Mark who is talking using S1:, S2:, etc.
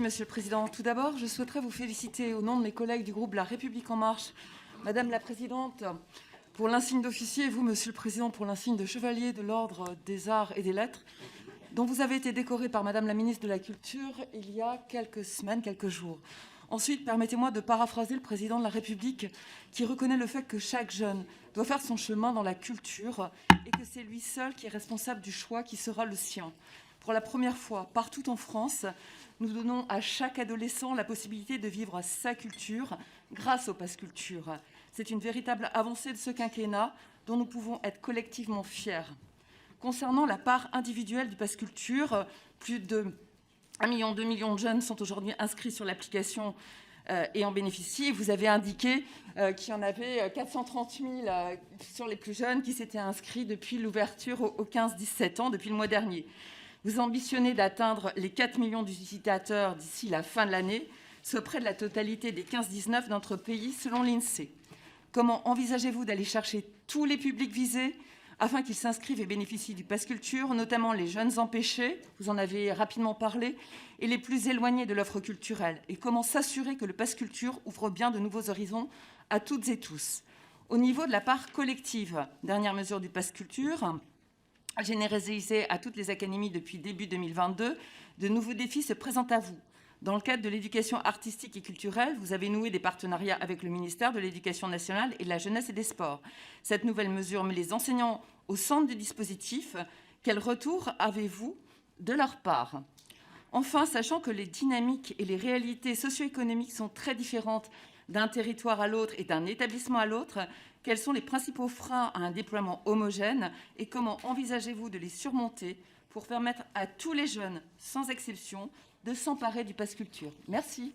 S1: Merci, Monsieur le Président. Tout d'abord, je souhaiterais vous féliciter au nom de mes collègues du groupe La République En Marche, Madame la Présidente, pour l'insigne d'officier, et vous, Monsieur le Président, pour l'insigne de chevalier de l'Ordre des Arts et des Lettres, dont vous avez été décoré par Madame la Ministre de la Culture il y a quelques semaines, quelques jours. Ensuite, permettez-moi de paraphraser le Président de la République qui reconnaît le fait que chaque jeune doit faire son chemin dans la culture et que c'est lui seul qui est responsable du choix qui sera le sien. Pour la première fois, partout en France, nous donnons à chaque adolescent la possibilité de vivre sa culture grâce au Pass Culture. C'est une véritable avancée de ce quinquennat dont nous pouvons être collectivement fiers. Concernant la part individuelle du Pass Culture, plus de 2 millions de jeunes sont aujourd'hui inscrits sur l'application et en bénéficient. Vous avez indiqué qu'il y en avait 430 000 sur les plus jeunes qui s'étaient inscrits depuis l'ouverture aux 15-17 ans, depuis le mois dernier. Vous ambitionnez d'atteindre les 4 millions d'utilisateurs d'ici la fin de l'année, soit près de la totalité des 15-19 dans notre pays, selon l'INSEE. Comment envisagez-vous d'aller chercher tous les publics visés afin qu'ils s'inscrivent et bénéficient du Pass Culture, notamment les jeunes empêchés, vous en avez rapidement parlé, et les plus éloignés de l'offre culturelle? Et comment s'assurer que le Pass Culture ouvre bien de nouveaux horizons à toutes et tous? Au niveau de la part collective, dernière mesure du Pass Culture, généralisée à toutes les académies depuis début 2022, de nouveaux défis se présentent à vous. Dans le cadre de l'éducation artistique et culturelle, vous avez noué des partenariats avec le ministère de l'Éducation nationale et de la Jeunesse et des Sports. Cette nouvelle mesure met les enseignants au centre du dispositif. Quel retour avez-vous de leur part? Enfin, sachant que les dynamiques et les réalités socio-économiques sont très différentes d'un territoire à l'autre et d'un établissement à l'autre, quels sont les principaux freins à un déploiement homogène et comment envisagez-vous de les surmonter pour permettre à tous les jeunes, sans exception, de s'emparer du Pass Culture? Merci.